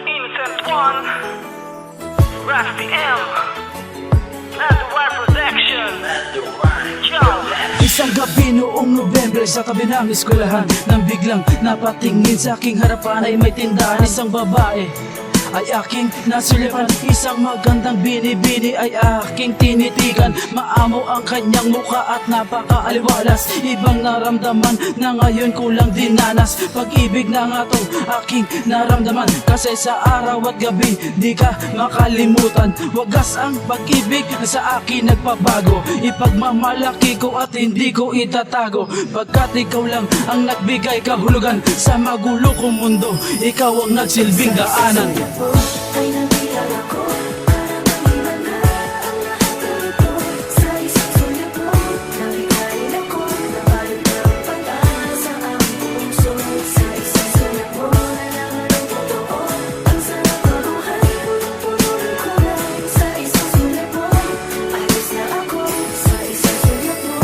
Innocent One, Rusty M, Underwire Protection. Yo! Isang gabi noong Nobyembre sa tabi ng eskwelahan, nang biglang napatingin sa aking harapan ay may tindahan. Isang babae ay aking nasulipan, isang magandang binibini ay aking tinitigan. Maamo ang kanyang mukha at napakaaliwalas, ibang naramdaman na ngayon ko lang dinanas. Pag-ibig na nga tong aking naramdaman, kasi sa araw at gabi di ka makalimutan. Wagas ang pag-ibig na sa akin nagpabago, ipagmamalaki ko at hindi ko itatago, pagkat ikaw lang ang nagbigay kahulugan sa magulo kong mundo. Ikaw ang nagsilbing daanan. Ay nabilang ako para malimanda ang lahat ng ito. Sa isang sulit mo, nabigayin ako, nabalot ng pag-asa ang puso. Sa isang sulit mo, nalaman ang totoo. Ang sarap ng buhay, punong-puno ng kulay. Sa isang sulit mo, ayos na ako. Sa isang sulit mo,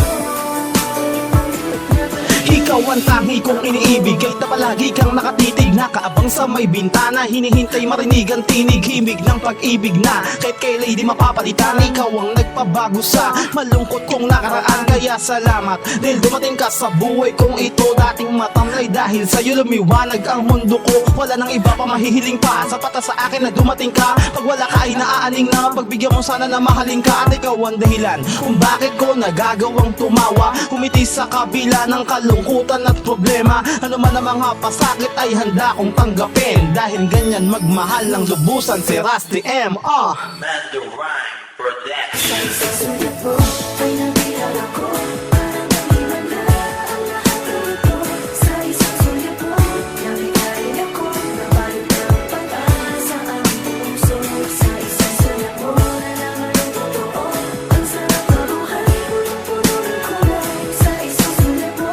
ikaw ang tangi kong iniibig, kahit na palagi kang nakatitig, nakaabang sa may bintana, hinihintay marinig ang tinig, himig ng pag-ibig na kahit kailan di mapapalitan. Ikaw ang nagpabago sa malungkot kong nakaraan, kaya salamat dahil dumating ka sa buhay kong ito. Dating matamlay dahil sa'yo lumiwanag ang mundo ko, wala nang iba pa mahihiling pa, sapat na sa akin na dumating ka. Pag wala ka ay naaaning na, pagbigyan mo sana na mahalin ka. At ikaw ang dahilan kung bakit ko nagagawang tumawa, humiti sa kabila ng kalungkutan at problema. Ano man ang mga pasakit ay handa kong tanggapin, dahil ganyan magmahal ng lubusan si Rusty M. Underwire Protection. sa isang sulit mo, ay nabilang ako para malimanda ang lahat ng ito. Sa isang sulit mo, nabigayin ako, nabalot ng pag-asa ang puso. Sa isang sulit mo, nalaman ang totoo. Ang sarap ng buhay, punong-puno ng kulay. Sa isang sulit mo,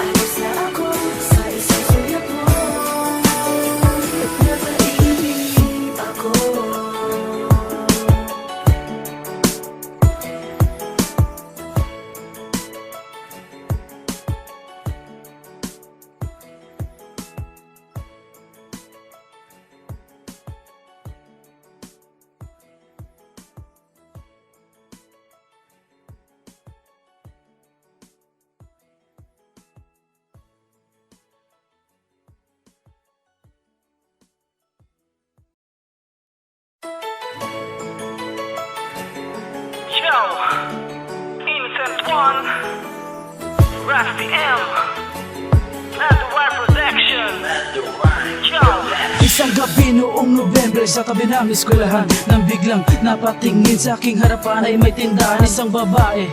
ayos na ako. Sa isang sulit mo, napaibig ako. Yo! Innocent One, Rusty M, Underwire Protection. Yo! Isang gabi noong Nobyembre sa tabi ng eskwelahan, nang biglang napatingin sa aking harapan ay may tindahan. Isang babae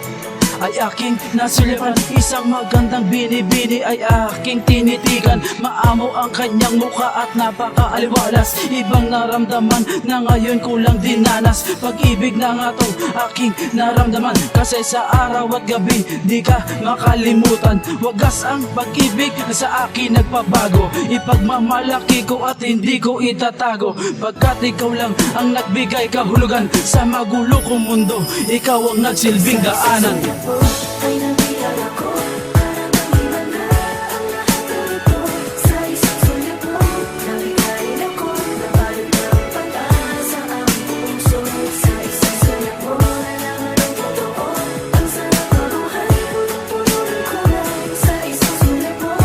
ay aking nasulipan, isang magandang binibini ay aking tinitigan. Maamo ang kanyang mukha at napakaaliwalas, ibang naramdaman na ngayon ko lang dinanas. Pag-ibig na nga tong aking naramdaman, kasi sa araw at gabi di ka makalimutan. Wagas ang pag-ibig na sa akin nagpabago, ipagmamalaki ko at hindi ko itatago, pagkat ikaw lang ang nagbigay kahulugan sa magulo kong mundo. Ikaw ang nagsilbing daanan. Ay nabilang ako para malimanda ang lahat ng ito. Sa isang sulit mo, nabigayin ako, nabalot ng pag-asa ang puso. Sa isang sulit mo, nalaman ang totoo. Ang sarap ng buhay, punong-puno ng kulay. Sa isang sulit mo,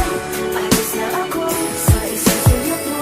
ayos na ako. Sa isang sulit mo,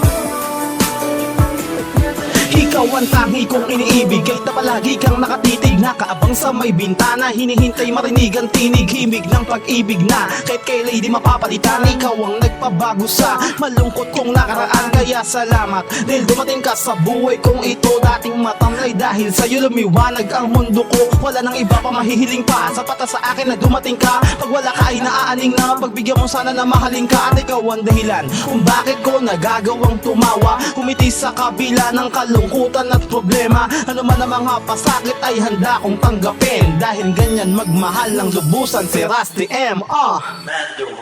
Ikaw ang tangi kong iniibig, kahit na palagi kang nakatitig, nakaabang sa may bintana, hinihintay marinig ang tinig, himig ng pag-ibig na kahit kailan di mapapalitan. Ikaw ang nagpabago sa malungkot kong nakaraan, kaya salamat dahil dumating ka sa buhay kong ito. Dating matamlay dahil sa'yo lumiwanag ang mundo ko, wala nang iba pa mahihiling pa, sapat na sa akin na dumating ka. Pag wala ka ay naaaning na, pagbigyan mo sana na mahalin ka. At ikaw ang dahilan kung bakit ko nagagawang tumawa, humiti sa kabila ng kalungkutan at problema. Ano man ang mga pasakit ay handa kong tanggapin, dahil ganyan magmahal ng lubusan si Rusty M. Underwire